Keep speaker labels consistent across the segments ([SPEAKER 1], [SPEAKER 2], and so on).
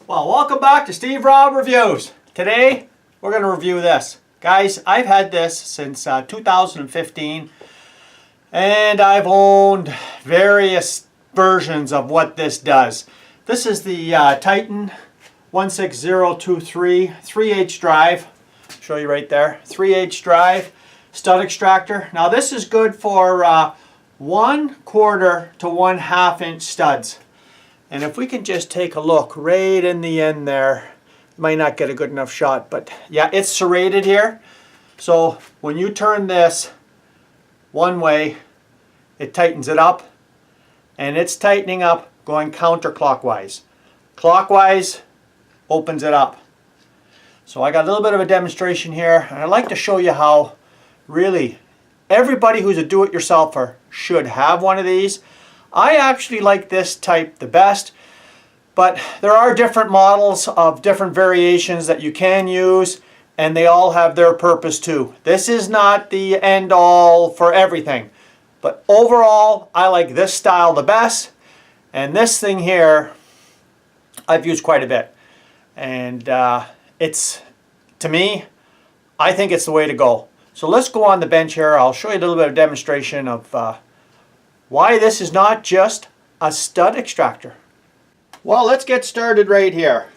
[SPEAKER 1] Well, welcome back to Steve Rob Reviews. Today, we're going to review this. Guys, I've had this since 2015, and I've owned various versions of what this does. This is the Titan 16023 3/8 drive. I'll show you right there. 3/8 drive stud extractor. Now this is good for 1/4 to 1/2 inch studs. And if we can just take a look right in the end there, might not get a good enough shot, but yeah, it's serrated here. So when you turn this one way, it tightens it up, and it's tightening up going counterclockwise. Clockwise opens it up. So I got a little bit of a demonstration here, and I'd like to show you how really everybody who's a do-it-yourselfer should have one of these. I actually like this type the best, but there are different models of different variations that you can use, and they all have their purpose too. This is not the end all for everything, but overall I like this style the best, and this thing here I've used quite a bit, and it's, to me, I think it's the way to go. So let's go on the bench here. I'll show you a little bit of demonstration of why this is not just a stud extractor. Well, let's get started right here.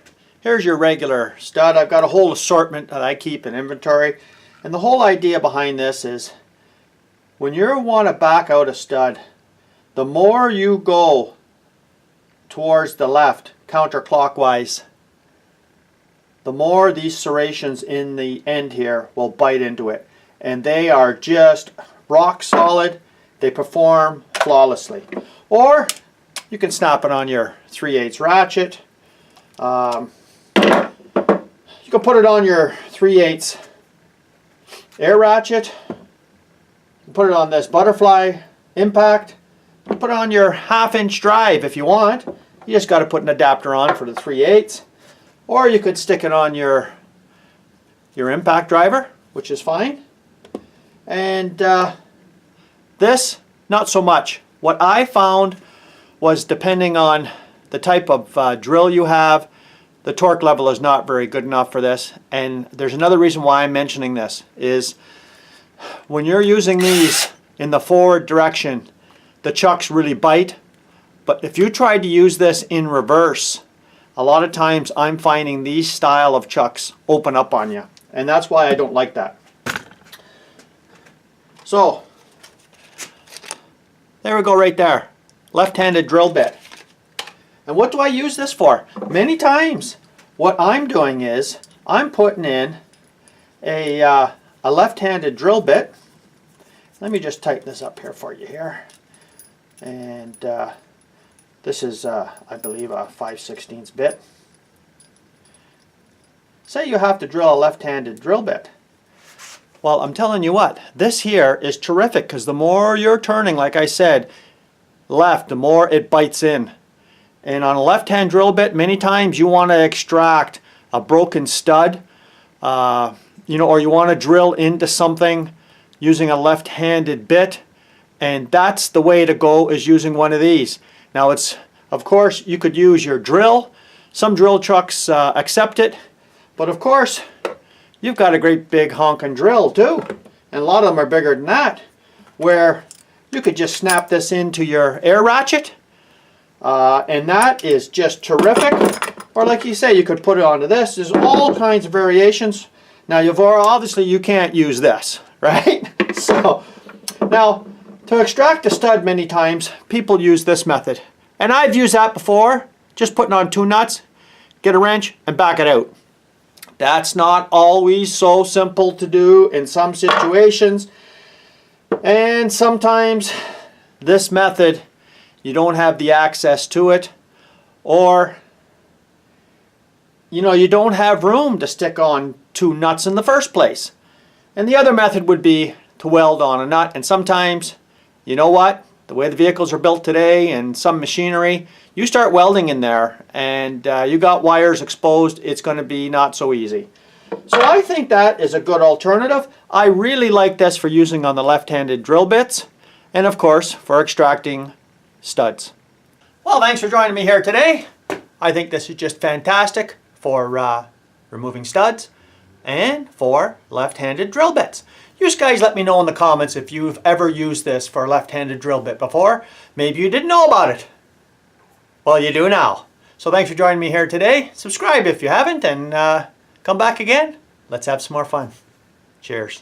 [SPEAKER 1] Here's your regular stud. I've got a whole assortment that I keep in inventory. And the whole idea behind this is when you want to back out a stud, the more you go towards the left, counterclockwise, the more these serrations in the end here will bite into it. And they are just rock solid. They perform flawlessly. Or you can snap it on your 3/8 ratchet. You can put it on your 3/8 air ratchet. You can put it on this butterfly impact. You can put it on your 1/2 inch drive if you want. You just got to put an adapter on for the 3/8. Or you could stick it on your impact driver, which is fine. And this, not so much. What I found was, depending on the type of drill you have, the torque level is not very good enough for this. And there's another reason why I'm mentioning this, is when you're using these in the forward direction, the chucks really bite. But if you try to use this in reverse, a lot of times I'm finding these style of chucks open up on you. And that's why I don't like that. So, there we go right there. Left-handed drill bit. And what do I use this for? Many times what I'm doing is I'm putting in a left-handed drill bit. Let me just tighten this up here for you here. And this is, I believe, a 5/16 bit. Say you have to drill a left-handed drill bit. Well, I'm telling you what, this here is terrific, because the more you're turning, like I said, left, the more it bites in. And on a left-hand drill bit, many times you want to extract a broken stud, or you want to drill into something using a left-handed bit, and that's the way to go, is using one of these. Now it's, of course, you could use your drill. Some drill trucks accept it, but of course, you've got a great big honking drill too, and a lot of them are bigger than that, where you could just snap this into your air ratchet, and that is just terrific. Or like you say, you could put it onto this. There's all kinds of variations. Now obviously you can't use this, right? So now to extract a stud, many times people use this method, and I've used that before. Just putting on 2 nuts, get a wrench, and back it out. That's not always so simple to do in some situations, and sometimes this method you don't have the access to it, or you don't have room to stick on 2 nuts in the first place. And the other method would be to weld on a nut, and sometimes, you know what, the way the vehicles are built today and some machinery, you start welding in there and you got wires exposed, it's going to be not so easy. So I think that is a good alternative. I really like this for using on the left-handed drill bits, and of course for extracting studs. Well, thanks for joining me here today. I think this is just fantastic for removing studs and for left-handed drill bits. You guys let me know in the comments if you've ever used this for a left-handed drill bit before. Maybe you didn't know about it. Well, you do now. So thanks for joining me here today. Subscribe if you haven't, and come back again. Let's have some more fun. Cheers.